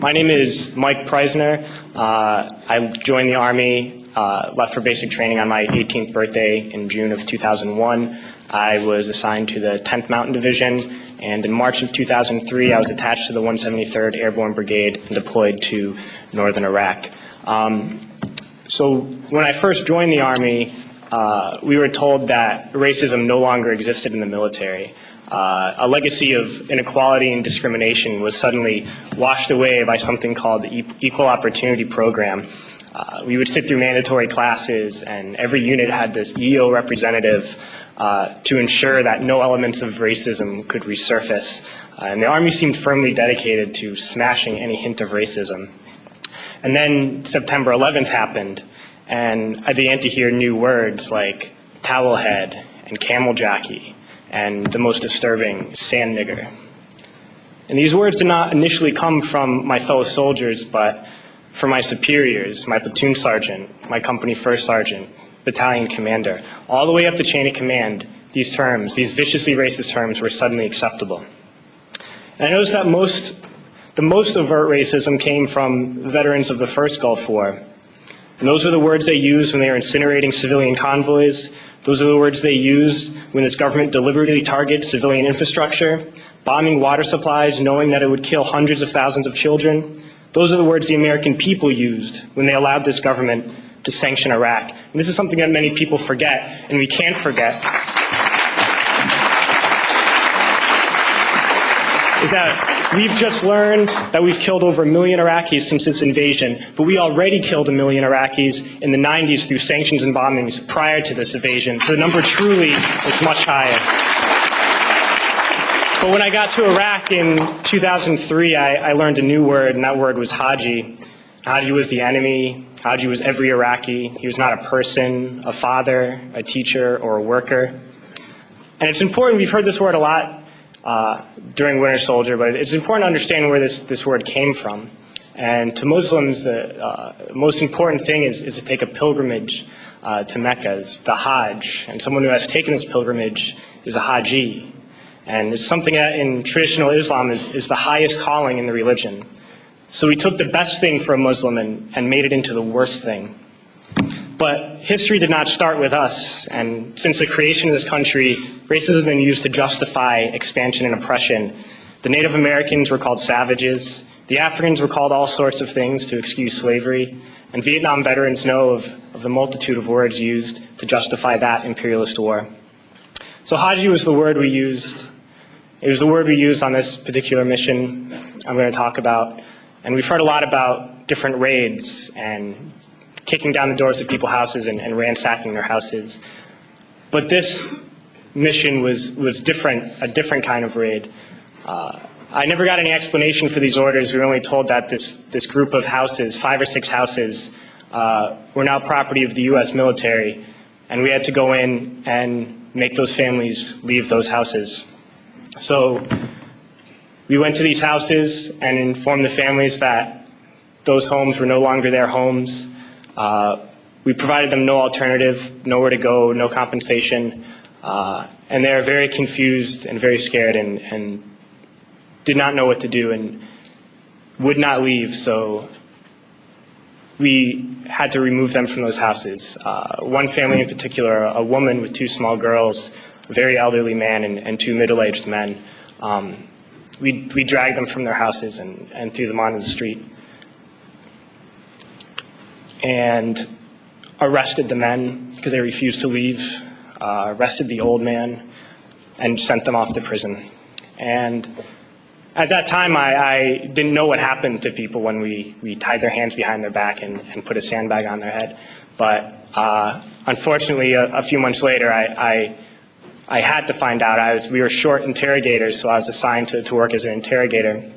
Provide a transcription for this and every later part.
My name is Майк Приснер. I joined the Army, left for basic training on my 18th birthday in June of 2001. I was assigned to the 10th Mountain Division, and in March of 2003 I was attached to the 173rd Airborne Brigade and deployed to northern Iraq. So when I first joined the Army, we were told that racism no longer existed in the military. A legacy of inequality and discrimination was suddenly washed away by something called the Equal Opportunity Program. We would sit through mandatory classes, and every unit had this EO representative to ensure that no elements of racism could resurface. And the Army seemed firmly dedicated to smashing any hint of racism. And then September 11th happened, and I began to hear new words like towel head and camel jockey, and the most disturbing, sand nigger. And these words did not initially come from my fellow soldiers, but from my superiors, my platoon sergeant, my company first sergeant, battalion commander. All the way up the chain of command, these terms, these viciously racist terms, were suddenly acceptable. And I noticed that the most overt racism came from veterans of the first Gulf War. And those are the words they used when they were incinerating civilian convoys. Those are the words they used when this government deliberately targeted civilian infrastructure, bombing water supplies, knowing that it would kill hundreds of thousands of children. Those are the words the American people used when they allowed this government to sanction Iraq. And this is something that many people forget, and we can't forget, is that we've just learned that we've killed over 1 million Iraqis since this invasion, but we already killed 1 million Iraqis in the 90s through sanctions and bombings prior to this invasion. So the number truly is much higher. But when I got to Iraq in 2003, I learned a new word, and that word was Haji. Haji was the enemy. Haji was every Iraqi. He was not a person, a father, a teacher, or a worker. And it's important, we've heard this word a lot during Winter Soldier, but it's important to understand where this word came from. And to Muslims, the most important thing is to take a pilgrimage to Mecca. It's the Hajj. And someone who has taken this pilgrimage is a Haji. And it's something that in traditional Islam is the highest calling in the religion. So we took the best thing for a Muslim and made it into the worst thing. But history did not start with us, and since the creation of this country, racism has been used to justify expansion and oppression. The Native Americans were called savages, the Africans were called all sorts of things to excuse slavery, and Vietnam veterans know of the multitude of words used to justify that imperialist war. So Haji was the word we used. It was the word we used on this particular mission I'm going to talk about. And we've heard a lot about different raids and kicking down the doors of people's houses and ransacking their houses. But this mission was different, a different kind of raid. I never got any explanation for these orders. We were only told that this group of houses, 5 or 6 houses, were now property of the U.S. military, and we had to go in and make those families leave those houses. So we went to these houses and informed the families that those homes were no longer their homes. We provided them no alternative, nowhere to go, no compensation, and they were very confused and very scared and did not know what to do and would not leave, so we had to remove them from those houses. One family in particular, a woman with 2 small girls, a very elderly man and 2 middle-aged men, we dragged them from their houses and threw them onto the street. And arrested the men because they refused to leave, arrested the old man, and sent them off to prison. And at that time, I didn't know what happened to people when we tied their hands behind their back and put a sandbag on their head. But unfortunately, a few months later, I had to find out. We were short interrogators, so I was assigned to work as an interrogator.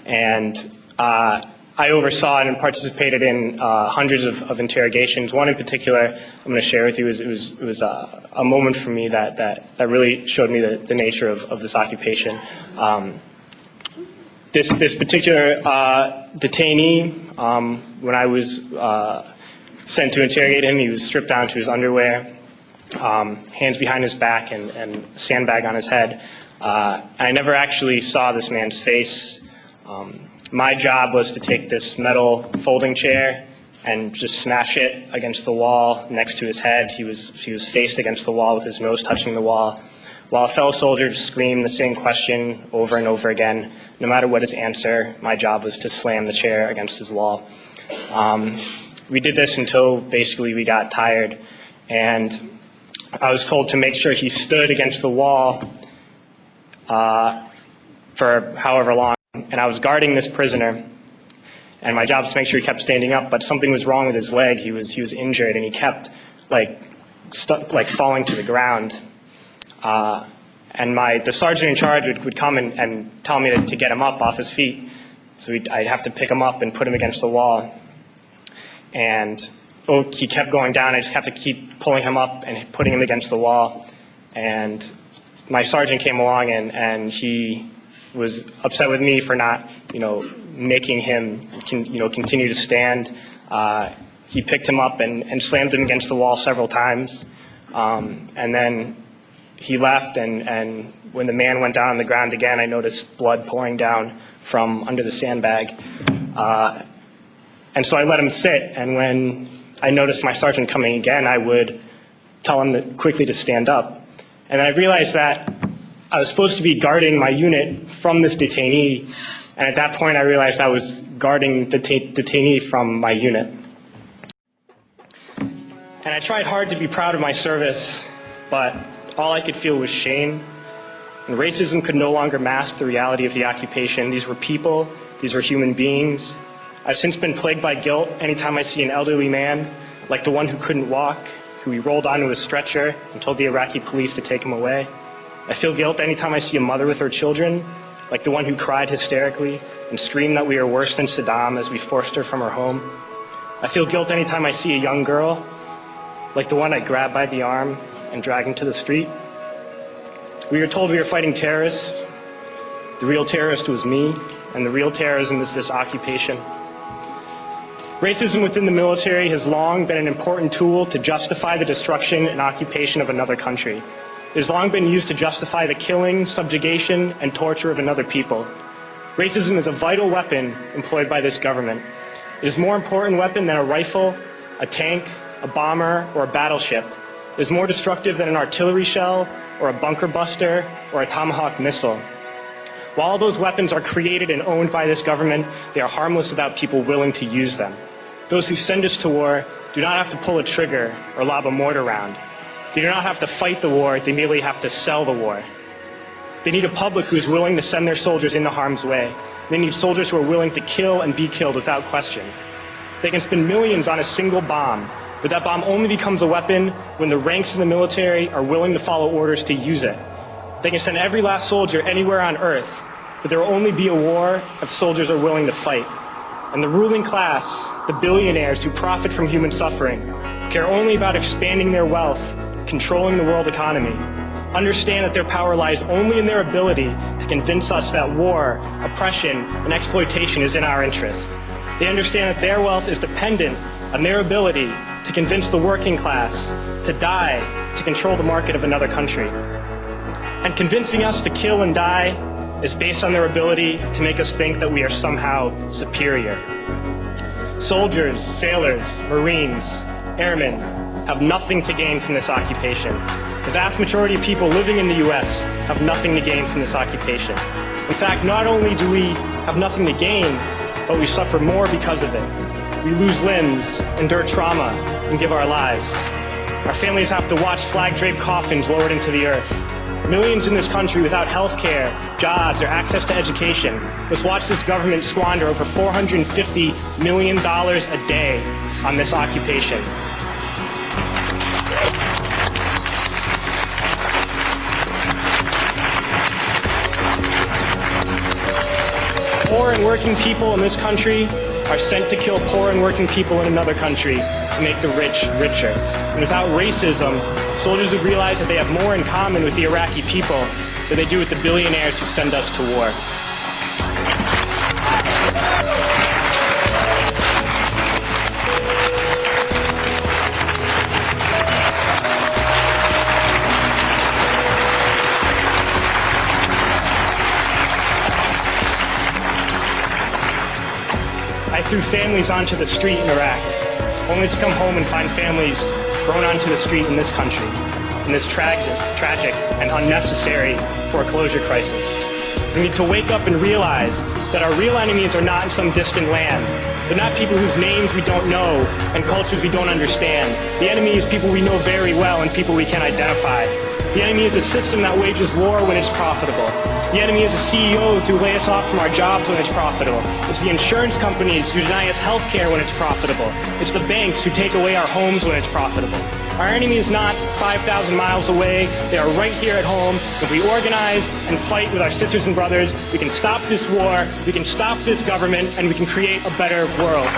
And I oversaw and participated in hundreds of interrogations. One in particular I'm going to share with you. It was a moment for me that really showed me the nature of this occupation. This particular detainee, when I was sent to interrogate him, he was stripped down to his underwear, hands behind his back, and a sandbag on his head. I never actually saw this man's face. My job was to take this metal folding chair and just smash it against the wall next to his head. He was faced against the wall with his nose touching the wall, while a fellow soldier just screamed the same question over and over again. No matter what his answer, my job was to slam the chair against his wall. We did this until basically we got tired, and I was told to make sure he stood against the wall for however long, and I was guarding this prisoner, and my job was to make sure he kept standing up, but something was wrong with his leg. He was injured, and he kept falling to the ground. And the sergeant in charge would come and tell me to get him up off his feet. So I'd have to pick him up and put him against the wall. And he kept going down. I just have to keep pulling him up and putting him against the wall. And my sergeant came along, and he was upset with me for not, making him, continue to stand. He picked him up and slammed him against the wall several times. And then he left, and when the man went down on the ground again, I noticed blood pouring down from under the sandbag. And so I let him sit, and when I noticed my sergeant coming again, I would tell him quickly to stand up. And I realized that I was supposed to be guarding my unit from this detainee, and at that point I realized I was guarding the detainee from my unit. And I tried hard to be proud of my service, but all I could feel was shame. And racism could no longer mask the reality of the occupation. These were people, these were human beings. I've since been plagued by guilt anytime I see an elderly man, like the one who couldn't walk, who we rolled onto a stretcher and told the Iraqi police to take him away. I feel guilt anytime I see a mother with her children, like the one who cried hysterically and screamed that we are worse than Saddam as we forced her from her home. I feel guilt anytime I see a young girl, like the one I grabbed by the arm and dragged into the street. We were told we were fighting terrorists. The real terrorist was me, and the real terrorism is this occupation. Racism within the military has long been an important tool to justify the destruction and occupation of another country. It has long been used to justify the killing, subjugation, and torture of another people. Racism is a vital weapon employed by this government. It is a more important weapon than a rifle, a tank, a bomber, or a battleship. It is more destructive than an artillery shell, or a bunker buster, or a Tomahawk missile. While all those weapons are created and owned by this government, they are harmless without people willing to use them. Those who send us to war do not have to pull a trigger or lob a mortar round. They do not have to fight the war, they merely have to sell the war. They need a public who is willing to send their soldiers into harm's way. They need soldiers who are willing to kill and be killed without question. They can spend millions on a single bomb, but that bomb only becomes a weapon when the ranks of the military are willing to follow orders to use it. They can send every last soldier anywhere on earth, but there will only be a war if soldiers are willing to fight. And the ruling class, the billionaires who profit from human suffering, care only about expanding their wealth, controlling the world economy, understand that their power lies only in their ability to convince us that war, oppression, and exploitation is in our interest. They understand that their wealth is dependent on their ability to convince the working class to die to control the market of another country. And convincing us to kill and die is based on their ability to make us think that we are somehow superior. Soldiers, sailors, Marines, airmen have nothing to gain from this occupation. The vast majority of people living in the U.S. have nothing to gain from this occupation. In fact, not only do we have nothing to gain, but we suffer more because of it. We lose limbs, endure trauma, and give our lives. Our families have to watch flag-draped coffins lowered into the earth. Millions in this country without health care, jobs, or access to education must watch this government squander over $450 million a day on this occupation. Poor and working people in this country are sent to kill poor and working people in another country to make the rich richer. And without racism, soldiers would realize that they have more in common with the Iraqi people than they do with the billionaires who send us to war. I threw families onto the street in Iraq, only to come home and find families thrown onto the street in this country, in this tragic and unnecessary foreclosure crisis. We need to wake up and realize that our real enemies are not in some distant land. They're not people whose names we don't know and cultures we don't understand. The enemy is people we know very well and people we can identify. The enemy is a system that wages war when it's profitable. The enemy is the CEOs who lay us off from our jobs when it's profitable. It's the insurance companies who deny us health care when it's profitable. It's the banks who take away our homes when it's profitable. Our enemy is not 5,000 miles away. They are right here at home. If we organize and fight with our sisters and brothers, we can stop this war, we can stop this government, and we can create a better world.